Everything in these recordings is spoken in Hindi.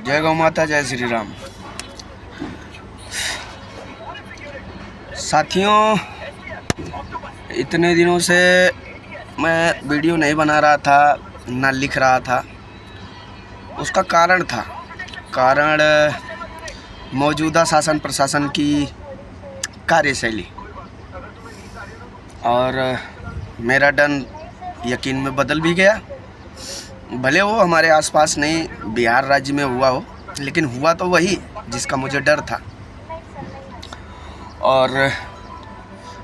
जय गौ माता, जय श्री राम। साथियों, इतने दिनों से मैं वीडियो नहीं बना रहा था, ना लिख रहा था। उसका कारण मौजूदा शासन प्रशासन की कार्यशैली और मेरा डर यकीन में बदल भी गया। भले वो हमारे आसपास नहीं, बिहार राज्य में हुआ हो, लेकिन हुआ तो वही जिसका मुझे डर था। और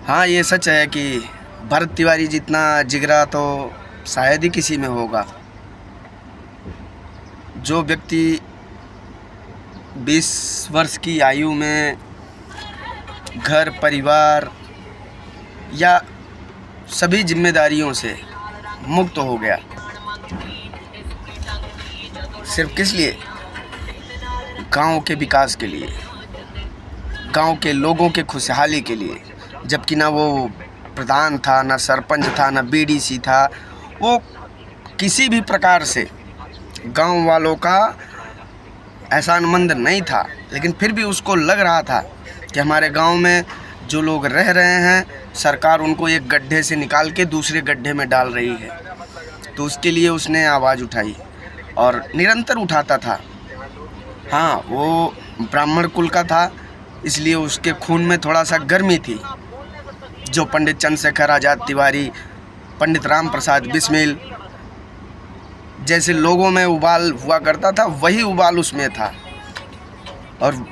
हाँ, ये सच है कि भरत तिवारी जितना जिगरा तो शायद ही किसी में होगा। जो व्यक्ति 20 वर्ष की आयु में घर परिवार या सभी जिम्मेदारियों से मुक्त हो गया, सिर्फ किस लिए? गांव के विकास के लिए, गांव के लोगों के खुशहाली के लिए। जबकि ना वो प्रधान था, ना सरपंच था, ना बीडीसी था, वो किसी भी प्रकार से गांव वालों का एहसानमंद नहीं था। लेकिन फिर भी उसको लग रहा था कि हमारे गांव में जो लोग रह रहे हैं, सरकार उनको एक गड्ढे से निकाल के दूसरे गड्ढे में डाल रही है। तो उसके लिए उसने आवाज़ उठाई और निरंतर उठाता था। हाँ, वो ब्राह्मण कुल का था, इसलिए उसके खून में थोड़ा सा गर्मी थी। जो पंडित चंद्रशेखर आज़ाद तिवारी, पंडित राम प्रसाद बिस्मिल जैसे लोगों में उबाल हुआ करता था, वही उबाल उसमें था। और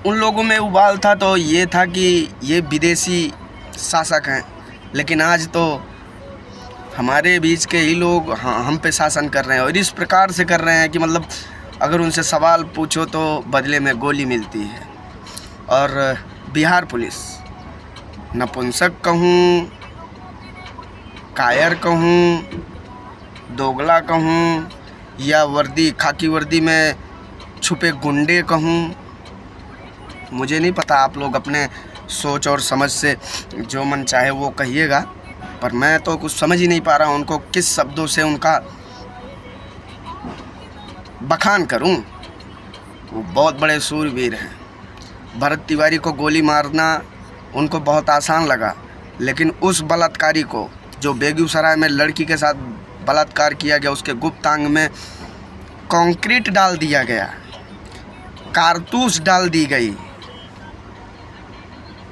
उन लोगों में उबाल था तो ये था कि ये विदेशी शासक हैं, लेकिन आज तो हमारे बीच के ही लोग हम पे शासन कर रहे हैं। और इस प्रकार से कर रहे हैं कि मतलब अगर उनसे सवाल पूछो तो बदले में गोली मिलती है। और बिहार पुलिस, नपुंसक कहूँ, कायर कहूँ, दोगला कहूँ, या वर्दी, खाकी वर्दी में छुपे गुंडे कहूँ, मुझे नहीं पता। आप लोग अपने सोच और समझ से जो मन चाहे वो कहिएगा, पर मैं तो कुछ समझ ही नहीं पा रहा हूँ उनको किस शब्दों से उनका बखान करूँ। वो बहुत बड़े सूरवीर हैं। भरत तिवारी को गोली मारना उनको बहुत आसान लगा, लेकिन उस बलात्कारी को, जो बेगूसराय में लड़की के साथ बलात्कार किया गया, उसके गुप्तांग में कंक्रीट डाल दिया गया, कारतूस डाल दी गई।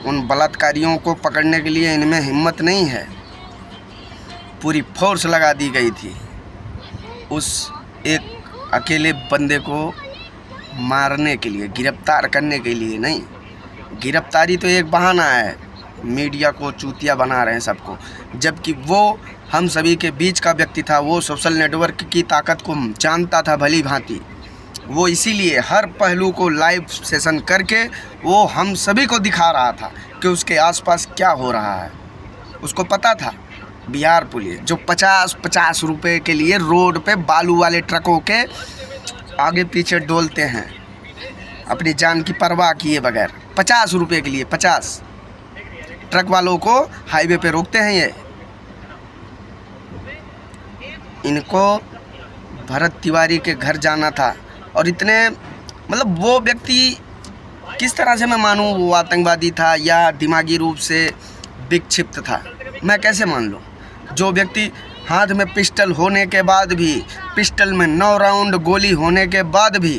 उन बलात्कारियों को पकड़ने के लिए इनमें हिम्मत नहीं है। पूरी फोर्स लगा दी गई थी उस एक अकेले बंदे को मारने के लिए, गिरफ्तार करने के लिए नहीं। गिरफ्तारी तो एक बहाना है, मीडिया को चूतिया बना रहे हैं सबको। जबकि वो हम सभी के बीच का व्यक्ति था, वो सोशल नेटवर्क की ताकत को जानता था भली भांति। वो इसीलिए हर पहलू को लाइव सेशन करके वो हम सभी को दिखा रहा था कि उसके आसपास क्या हो रहा है। उसको पता था बिहार पुलिस जो 50-50 रुपए के लिए रोड पे बालू वाले ट्रकों के आगे पीछे डोलते हैं, अपनी जान की परवाह किए बगैर। 50 रुपए के लिए 50 ट्रक वालों को हाईवे पे रोकते हैं। ये इनको भरत तिवारी के घर जाना था। और इतने मतलब वो व्यक्ति किस तरह से मैं मानूं वो आतंकवादी था या दिमागी रूप से विक्षिप्त था, मैं कैसे मान लूं? जो व्यक्ति हाथ में पिस्टल होने के बाद भी, पिस्टल में 9 राउंड गोली होने के बाद भी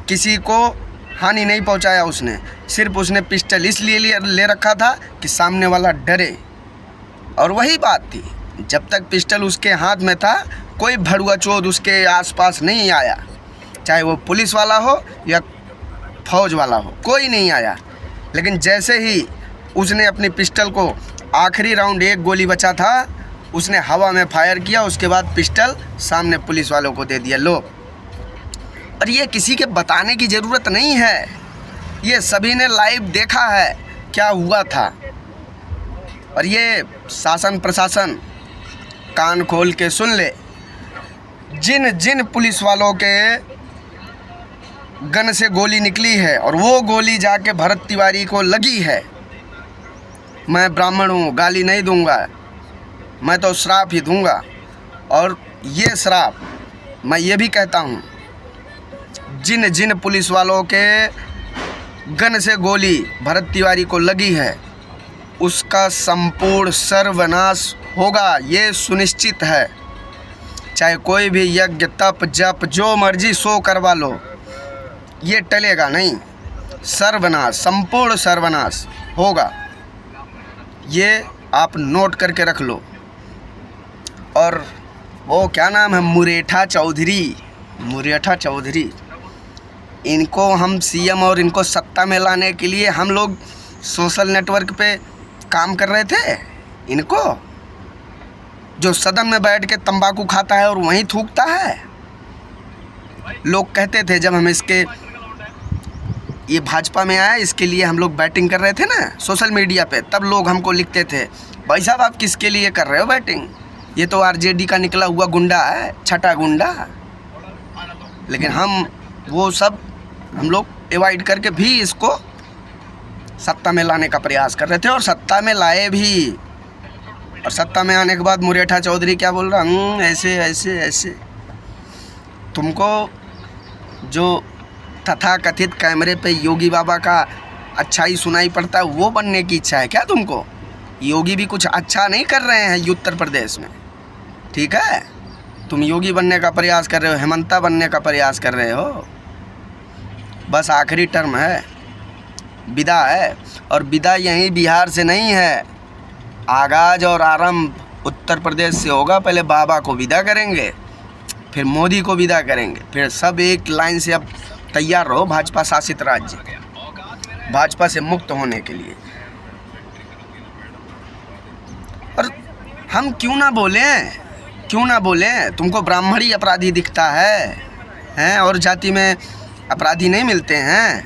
किसी को हानि नहीं पहुंचाया उसने। सिर्फ उसने पिस्टल इसलिए ले रखा था कि सामने वाला डरे। और वही बात थी, जब तक पिस्टल उसके हाथ में था कोई भड़ुआ चोद उसके आसपास नहीं आया, चाहे वो पुलिस वाला हो या फौज वाला हो, कोई नहीं आया। लेकिन जैसे ही उसने अपनी पिस्टल को, आखिरी राउंड एक गोली बचा था, उसने हवा में फायर किया, उसके बाद पिस्टल सामने पुलिस वालों को दे दिया, लो। और ये किसी के बताने की ज़रूरत नहीं है, ये सभी ने लाइव देखा है क्या हुआ था। और ये शासन प्रशासन कान खोल के सुन ले, जिन जिन पुलिस वालों के गन से गोली निकली है और वो गोली जाके भरत तिवारी को लगी है, मैं ब्राह्मण हूँ, गाली नहीं दूंगा, मैं तो श्राप ही दूंगा। और ये श्राप मैं ये भी कहता हूँ जिन जिन पुलिस वालों के गन से गोली भरत तिवारी को लगी है उसका संपूर्ण सर्वनाश होगा, ये सुनिश्चित है। चाहे कोई भी यज्ञ तप जप जो मर्जी सो करवा लो, ये टलेगा नहीं। सर्वनाश, संपूर्ण सर्वनाश होगा, ये आप नोट करके रख लो। और वो क्या नाम है, मुरेठा चौधरी, इनको हम सीएम और इनको सत्ता में लाने के लिए हम लोग सोशल नेटवर्क पे काम कर रहे थे। इनको जो सदन में बैठ के तंबाकू खाता है और वहीं थूकता है, लोग कहते थे जब हम इसके ये भाजपा में आया इसके लिए हम लोग बैटिंग कर रहे थे ना सोशल मीडिया पे, तब लोग हमको लिखते थे भाई साहब आप किसके लिए कर रहे हो बैटिंग, ये तो आरजेडी का निकला हुआ गुंडा है, छठा गुंडा। लेकिन हम वो सब हम लोग अवॉइड करके भी इसको सत्ता में लाने का प्रयास कर रहे थे और सत्ता में लाए भी। और सत्ता में आने के बाद मुरेठा चौधरी क्या बोल रहा, ऐसे ऐसे ऐसे। तुमको जो तथाकथित कैमरे पे योगी बाबा का अच्छा ही सुनाई पड़ता है वो बनने की इच्छा है क्या तुमको? योगी भी कुछ अच्छा नहीं कर रहे हैं उत्तर प्रदेश में, ठीक है? तुम योगी बनने का प्रयास कर रहे हो, हेमंता बनने का प्रयास कर रहे हो। बस आखिरी टर्म है, विदा है। और विदा यहीं बिहार से नहीं है, आगाज और आरंभ उत्तर प्रदेश से होगा। पहले बाबा को विदा करेंगे, फिर मोदी को विदा करेंगे, फिर सब एक लाइन से अब तैयार रहो भाजपा शासित राज्य भाजपा से मुक्त होने के लिए। और हम क्यों ना बोलें, तुमको ब्राह्मण ही अपराधी दिखता है और जाति में अपराधी नहीं मिलते हैं?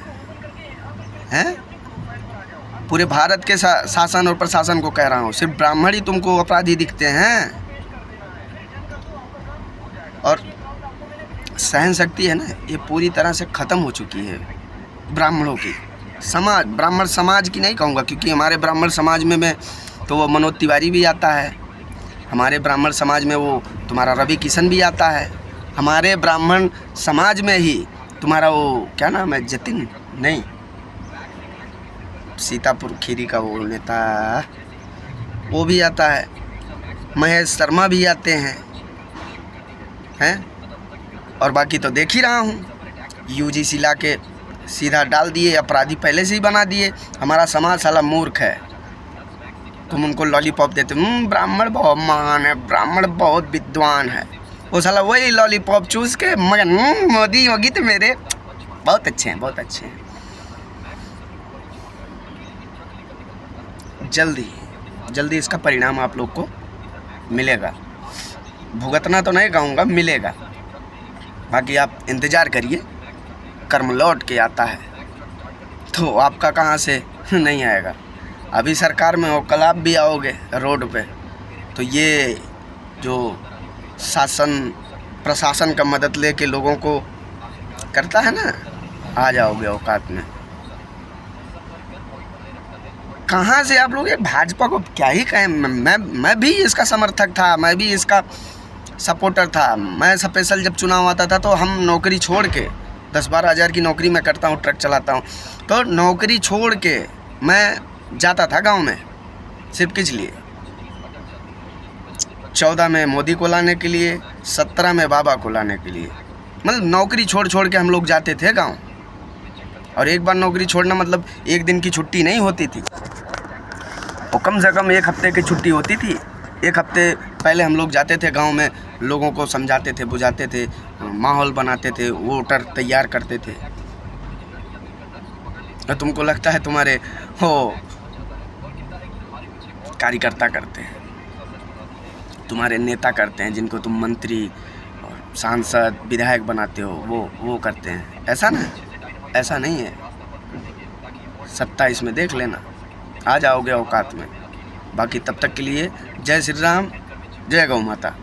पूरे भारत के शासन और प्रशासन को कह रहा हूँ, सिर्फ ब्राह्मण ही तुमको अपराधी दिखते हैं। और सहन शक्ति है ना, ये पूरी तरह से ख़त्म हो चुकी है ब्राह्मणों की। ब्राह्मण समाज की नहीं कहूँगा, क्योंकि हमारे ब्राह्मण समाज में तो वो मनोज तिवारी भी आता है, हमारे ब्राह्मण समाज में वो तुम्हारा रवि किशन भी आता है, हमारे ब्राह्मण समाज में ही तुम्हारा वो क्या नाम है, जतिन नहीं, सीतापुर खीरी का वो नेता वो भी आता है, महेश शर्मा भी आते हैं। और बाकी तो देख ही रहा हूँ, यूजीसी ला के सीधा डाल दिए, अपराधी पहले से ही बना दिए। हमारा समाज साला मूर्ख है, तुम उनको लॉलीपॉप देते, ब्राह्मण बहुत महान है, ब्राह्मण बहुत विद्वान है, वो साला वही लॉलीपॉप चूस के मगर मोदी योगी तो मेरे बहुत अच्छे हैं। जल्दी इसका परिणाम आप लोग को मिलेगा, भुगतना तो नहीं कहूँगा, मिलेगा। बाकी आप इंतज़ार करिए, कर्म लौट के आता है तो आपका कहाँ से नहीं आएगा। अभी सरकार में हो, कल आप भी आओगे रोड पे, तो ये जो शासन प्रशासन का मदद लेके लोगों को करता है ना, आ जाओगे औकात में। कहाँ से आप लोग ये भाजपा को क्या ही कहें, मैं भी इसका समर्थक था, मैं भी इसका सपोर्टर था। मैं स्पेशल जब चुनाव आता था तो हम नौकरी छोड़ के 10-12 हज़ार की नौकरी मैं करता हूँ, ट्रक चलाता हूँ, तो नौकरी छोड़ के मैं जाता था गांव में, सिर्फ किस लिए, 14 में मोदी को लाने के लिए, 17 में बाबा को लाने के लिए। मतलब नौकरी छोड़ के हम लोग जाते थे गांव। और एक बार नौकरी छोड़ना मतलब एक दिन की छुट्टी नहीं होती थी, वो कम से कम 1 हफ्ते की छुट्टी होती थी। 1 हफ्ते पहले हम लोग जाते थे गांव में, लोगों को समझाते थे, बुझाते थे, माहौल बनाते थे, वोटर तैयार करते थे। और तुमको लगता है तुम्हारे हो कार्यकर्ता करते हैं, तुम्हारे नेता करते हैं, जिनको तुम मंत्री और सांसद विधायक बनाते हो, वो करते हैं। ऐसा नहीं है। 27 में देख लेना, आ जाओगे औकात में। बाकी तब तक के लिए जय श्री राम, जय गौ माता।